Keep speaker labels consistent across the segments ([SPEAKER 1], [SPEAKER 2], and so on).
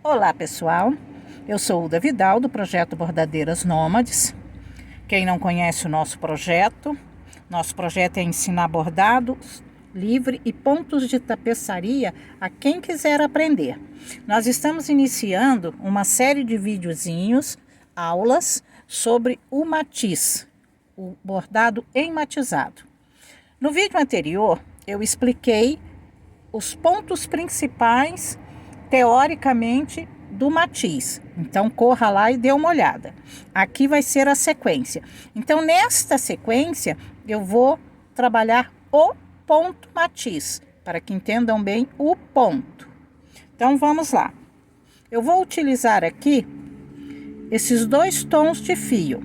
[SPEAKER 1] Olá pessoal, eu sou Uda Vidal do projeto Bordadeiras Nômades. Quem não conhece o nosso projeto é ensinar bordado livre e pontos de tapeçaria a quem quiser aprender. Nós estamos iniciando uma série de videozinhos, aulas sobre o matiz, o bordado enmatizado. No vídeo anterior eu expliquei os pontos principais teoricamente do matiz. Então corra lá e dê uma olhada. Aqui vai ser a sequência. Então nesta sequência eu vou trabalhar o ponto matiz, para que entendam bem o ponto. Então vamos lá. Eu vou utilizar aqui esses 2 tons de fio.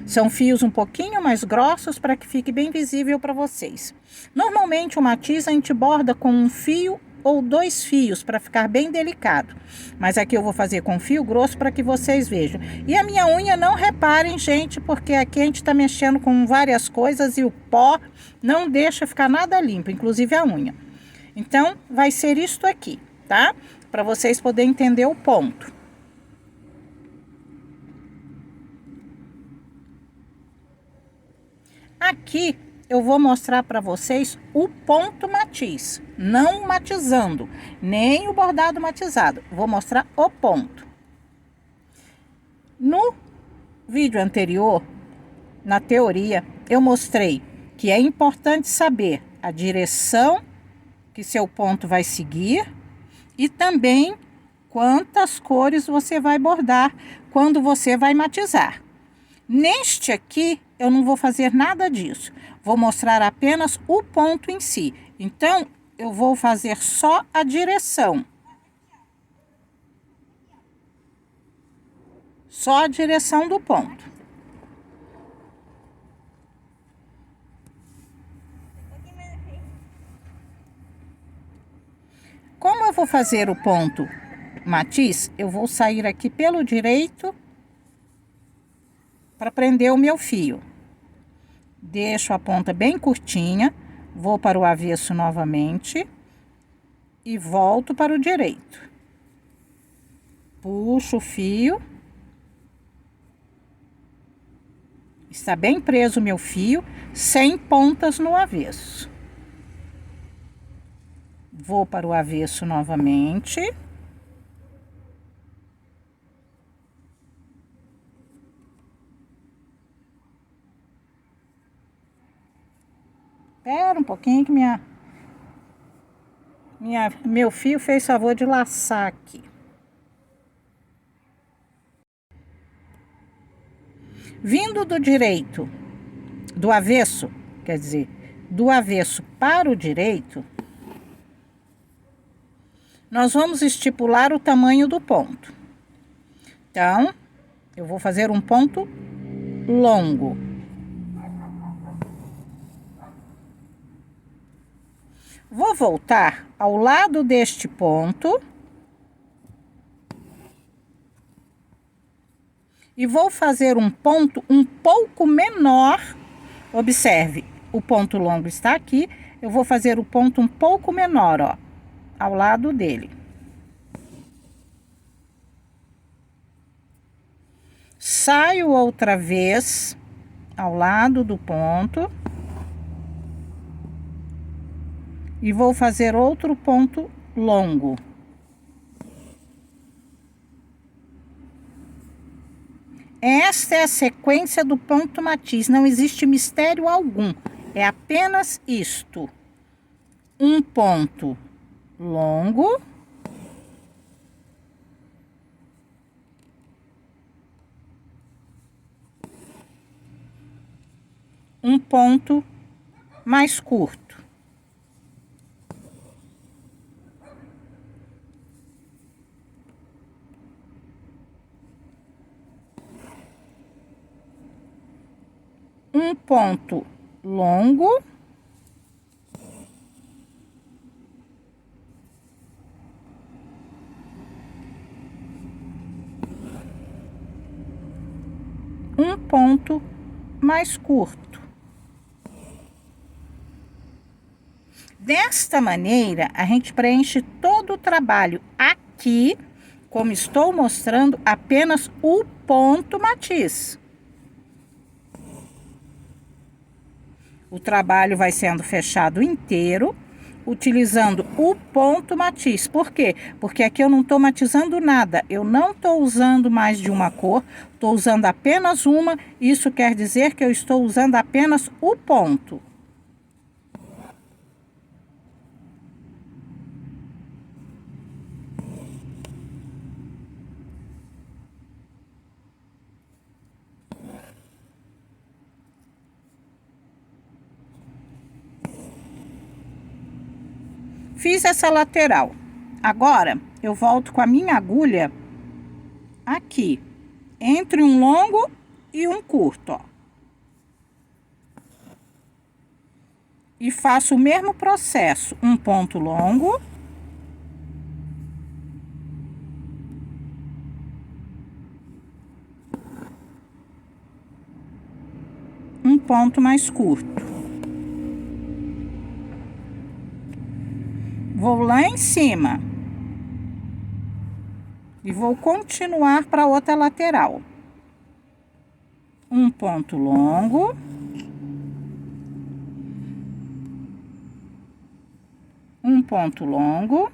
[SPEAKER 1] São fios um pouquinho mais grossos para que fique bem visível para vocês. Normalmente o matiz a gente borda com um fio ou 2 fios para ficar bem delicado. Mas aqui eu vou fazer com fio grosso para que vocês vejam. E a minha unha, não reparem, gente, porque aqui a gente está mexendo com várias coisas e o pó não deixa ficar nada limpo, inclusive a unha. Então vai ser isto aqui, tá? Para vocês poderem entender o ponto. Aqui eu vou mostrar para vocês o ponto matiz, não matizando, nem o bordado matizado. Vou mostrar o ponto. No vídeo anterior, na teoria, eu mostrei que é importante saber a direção que seu ponto vai seguir e também quantas cores você vai bordar quando você vai matizar. Neste aqui, eu não vou fazer nada disso. Vou mostrar apenas o ponto em si. Então, eu vou fazer só a direção. Só a direção do ponto. Como eu vou fazer o ponto matiz, eu vou sair aqui pelo direito para prender o meu fio. Deixo a ponta bem curtinha, vou para o avesso novamente e volto para o direito. Puxo o fio. Está bem preso o meu fio, sem pontas no avesso. Vou para o avesso novamente. Espera um pouquinho que meu fio fez favor de laçar aqui. Vindo do direito, do avesso, quer dizer, do avesso para o direito, nós vamos estipular o tamanho do ponto. Então, eu vou fazer um ponto longo. Vou voltar ao lado deste ponto e vou fazer um ponto um pouco menor. Observe, o ponto longo está aqui, eu vou fazer o ponto um pouco menor, ó, ao lado dele. Saio outra vez ao lado do ponto. E vou fazer outro ponto longo. Esta é a sequência do ponto matiz, não existe mistério algum. É apenas isto. Um ponto longo. Um ponto mais curto. Um ponto longo. Um ponto mais curto. Desta maneira, a gente preenche todo o trabalho aqui como estou mostrando apenas o ponto matiz. O trabalho vai sendo fechado inteiro, utilizando o ponto matiz. Por quê? Porque aqui eu não estou matizando nada. Eu não estou usando mais de uma cor, estou usando apenas uma. Isso quer dizer que eu estou usando apenas o ponto. Fiz essa lateral. Agora, eu volto com a minha agulha aqui, entre um longo e um curto, ó. E faço o mesmo processo, um ponto longo. Um ponto mais curto. Vou lá em cima e vou continuar para outra lateral. Um ponto longo. Um ponto longo.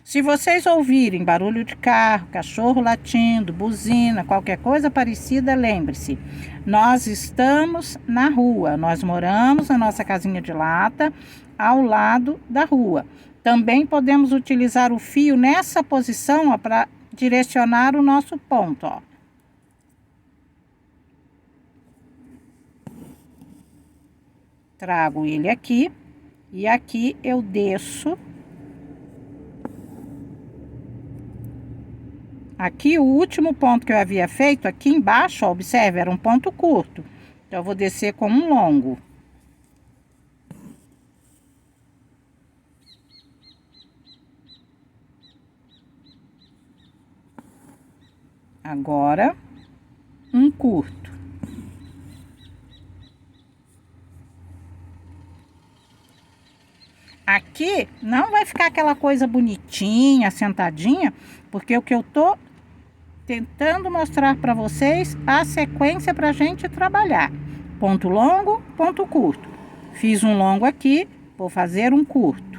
[SPEAKER 1] Se vocês ouvirem barulho de carro, cachorro latindo, buzina, qualquer coisa parecida, lembre-se, nós estamos na rua, nós moramos na nossa casinha de lata, ao lado da rua. Também podemos utilizar o fio nessa posição para direcionar o nosso ponto, ó. Trago ele aqui e aqui eu desço. Aqui, o último ponto que eu havia feito, aqui embaixo, ó, observe, era um ponto curto. Então, eu vou descer com um longo. Agora, um curto. Aqui, não vai ficar aquela coisa bonitinha, sentadinha, porque o que eu tô tentando mostrar para vocês a sequência para a gente trabalhar. Ponto longo, ponto curto. Fiz um longo aqui, vou fazer um curto.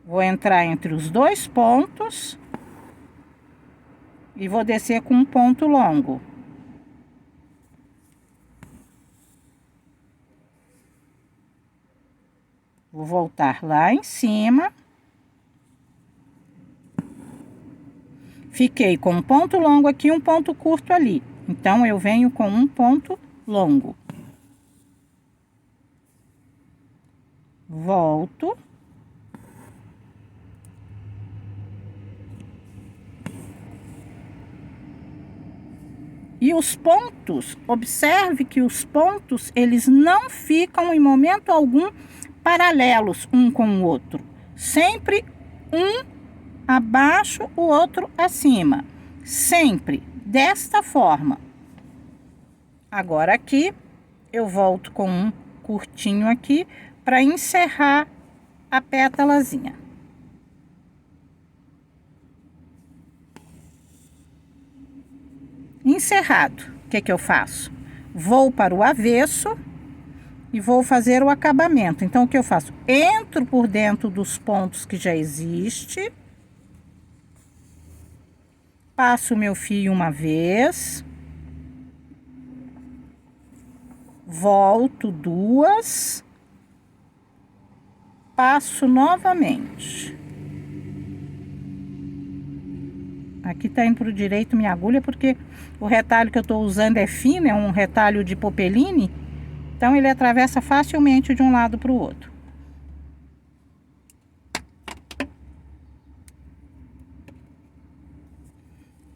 [SPEAKER 1] Vou entrar entre os dois pontos e vou descer com um ponto longo. Vou voltar lá em cima. Fiquei com um ponto longo aqui e um ponto curto ali. Então, eu venho com um ponto longo. Volto. E os pontos, observe que os pontos, eles não ficam em momento algum paralelos um com o outro. Sempre um abaixo, o outro acima. Sempre desta forma. Agora aqui, eu volto com um curtinho aqui para encerrar a pétalazinha. Encerrado, o que que eu faço? Vou para o avesso e vou fazer o acabamento. Então, o que eu faço? Entro por dentro dos pontos que já existe. Passo o meu fio uma vez. Volto duas. Passo novamente. Aqui tá indo pro direito minha agulha, porque o retalho que eu tô usando é fino, é um retalho de popeline. Então, ele atravessa facilmente de um lado pro outro.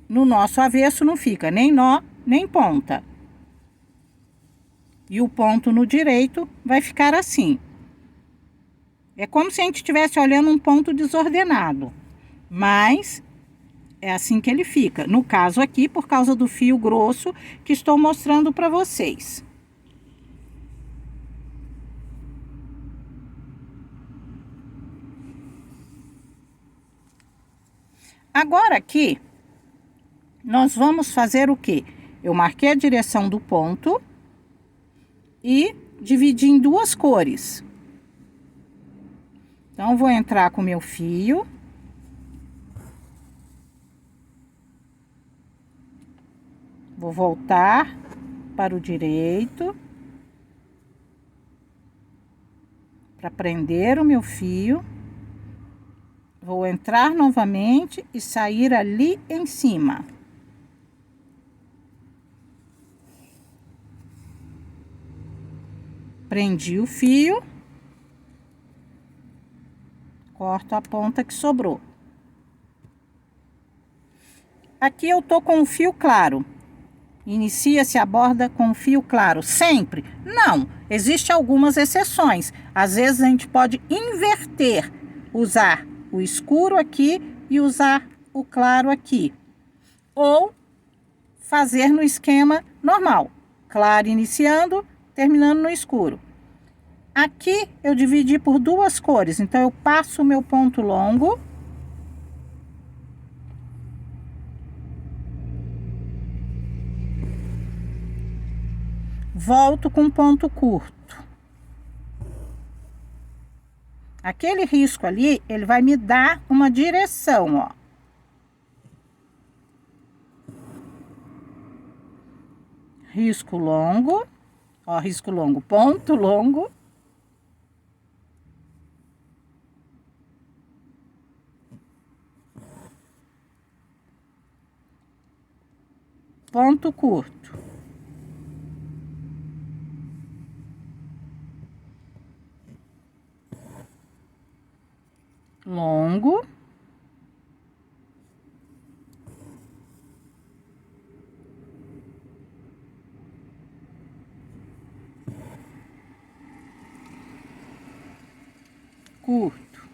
[SPEAKER 1] No nosso avesso não fica nem nó, nem ponta. E o ponto no direito vai ficar assim. É como se a gente estivesse olhando um ponto desordenado. Mas É assim que ele fica. No caso aqui, por causa do fio grosso que estou mostrando para vocês. Agora aqui, nós vamos fazer o quê? Eu marquei a direção do ponto e dividi em duas cores. Então, vou entrar com o meu fio. Vou voltar para o direito. Para prender o meu fio. Vou entrar novamente e sair ali em cima. Prendi o fio. Corto a ponta que sobrou. Aqui eu tô com o fio claro. Inicia-se a borda com fio claro sempre? Não, existem algumas exceções. Às vezes a gente pode inverter, usar o escuro aqui e usar o claro aqui. Ou fazer no esquema normal, claro iniciando, terminando no escuro. Aqui eu dividi por duas cores, então eu passo o meu ponto longo. Volto com ponto curto. Aquele risco ali, ele vai me dar uma direção, ó. Risco longo, ó, risco longo, ponto longo. Ponto curto. Longo. Curto.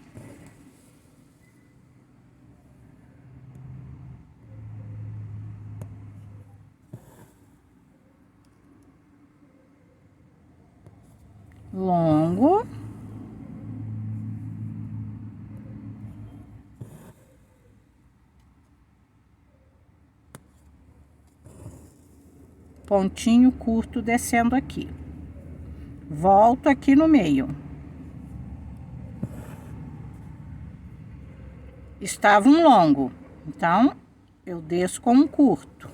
[SPEAKER 1] Longo. Pontinho curto descendo aqui. Volto aqui no meio. Estava um longo, então eu desço com um curto.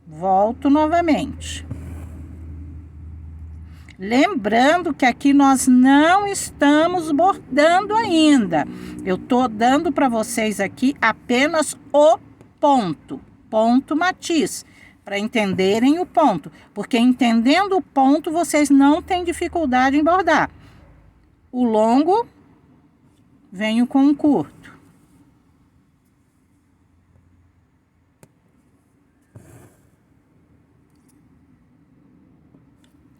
[SPEAKER 1] Volto novamente. Lembrando que aqui nós não estamos bordando ainda. Eu tô dando para vocês aqui apenas o ponto matiz, para entenderem o ponto, porque entendendo o ponto vocês não têm dificuldade em bordar. O longo venho com um curto.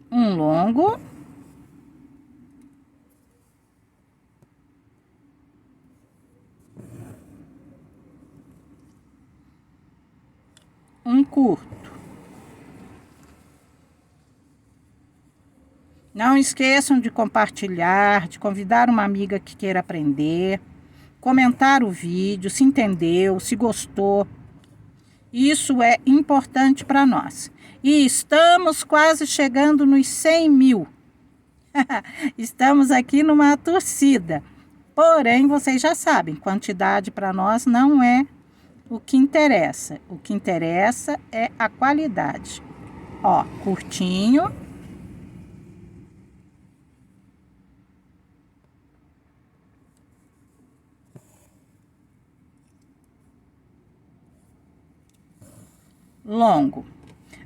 [SPEAKER 1] Um longo. Um curto. Não esqueçam de compartilhar, de convidar uma amiga que queira aprender, comentar o vídeo, se entendeu, se gostou. Isso é importante para nós. E estamos quase chegando nos 100 mil. Estamos aqui numa torcida. Porém, vocês já sabem, quantidade para nós não é o que interessa. O que interessa é a qualidade. Ó, curtinho. Longo.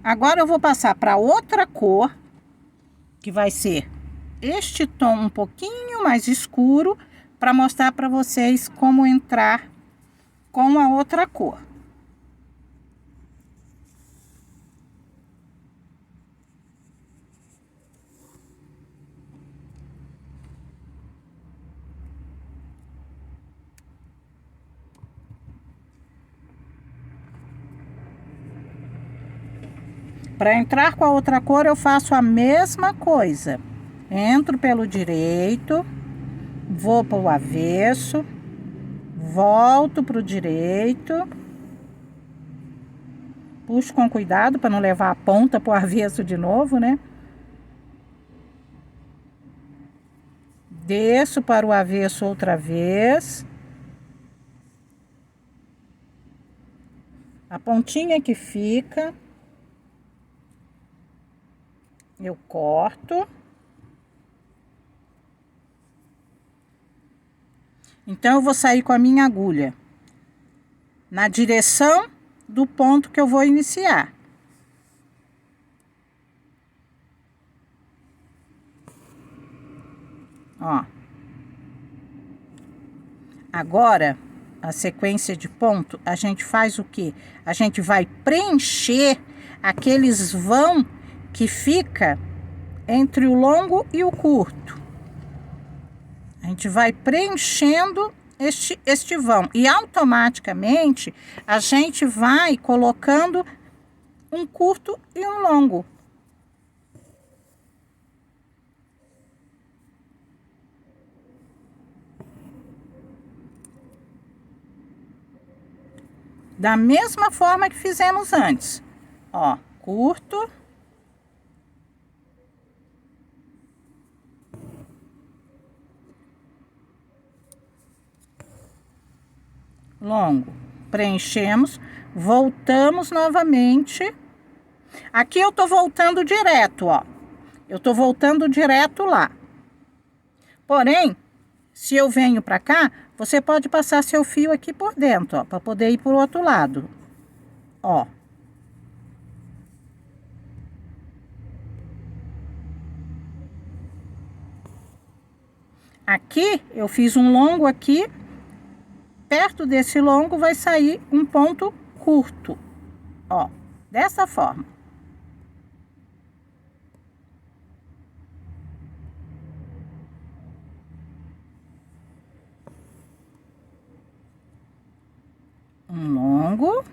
[SPEAKER 1] Agora eu vou passar para outra cor, que vai ser este tom um pouquinho mais escuro, para mostrar para vocês como entrar com a outra cor. Para entrar com a outra cor, eu faço a mesma coisa. Entro pelo direito, vou para o avesso, volto para o direito, puxo com cuidado para não levar a ponta para o avesso de novo, né? Desço para o avesso outra vez. A pontinha que fica, eu corto. Então, eu vou sair com a minha agulha na direção do ponto que eu vou iniciar. Ó. Agora, a sequência de ponto, a gente faz o quê? A gente vai preencher aqueles vão que fica entre o longo e o curto. A gente vai preenchendo este vão e automaticamente a gente vai colocando um curto e um longo. Da mesma forma que fizemos antes. Ó, curto. Longo. Preenchemos, voltamos novamente. Aqui eu tô voltando direto, ó. Eu tô voltando direto lá. Porém, se eu venho pra cá, você pode passar seu fio aqui por dentro, ó, para poder ir pro outro lado. Ó. Aqui, eu fiz um longo aqui. Perto desse longo vai sair um ponto curto, ó, dessa forma. Um longo.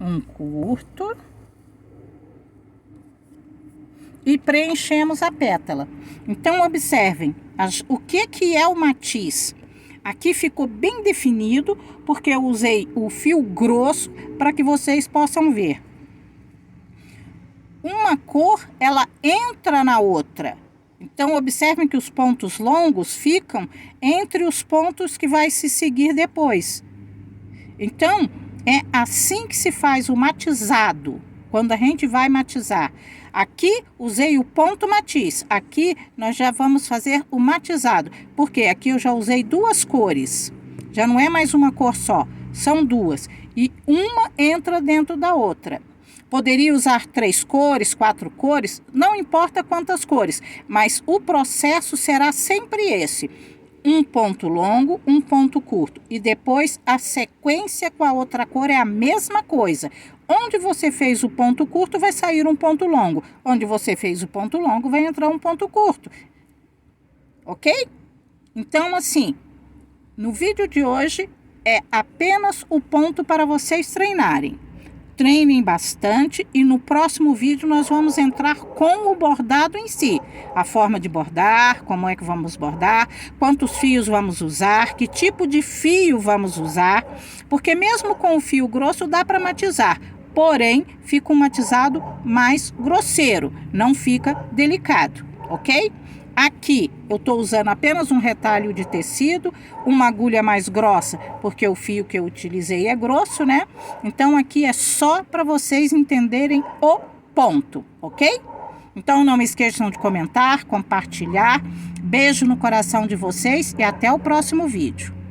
[SPEAKER 1] Um curto. E preenchemos a pétala. Então, observem o que é o matiz. Aqui ficou bem definido, porque eu usei o fio grosso para que vocês possam ver. Uma cor, ela entra na outra. Então, observem que os pontos longos ficam entre os pontos que vai se seguir depois. Então, é assim que se faz o matizado, quando a gente vai matizar. Aqui usei o ponto matiz, aqui nós já vamos fazer o matizado, porque aqui eu já usei duas cores, já não é mais uma cor só, são duas, e uma entra dentro da outra. Poderia usar 3 cores, 4 cores, não importa quantas cores, mas o processo será sempre esse. Um ponto longo, um ponto curto. E depois a sequência com a outra cor é a mesma coisa. Onde você fez o ponto curto, vai sair um ponto longo. Onde você fez o ponto longo, vai entrar um ponto curto. Ok? Então, assim, no vídeo de hoje é apenas o ponto para vocês treinarem. Treinem bastante e no próximo vídeo nós vamos entrar com o bordado em si. A forma de bordar, como é que vamos bordar, quantos fios vamos usar, que tipo de fio vamos usar. Porque mesmo com o fio grosso dá para matizar, porém fica um matizado mais grosseiro, não fica delicado, ok? Aqui eu estou usando apenas um retalho de tecido, uma agulha mais grossa, porque o fio que eu utilizei é grosso, né? Então aqui é só para vocês entenderem o ponto, ok? Então não me esqueçam de comentar, compartilhar. Beijo no coração de vocês e até o próximo vídeo.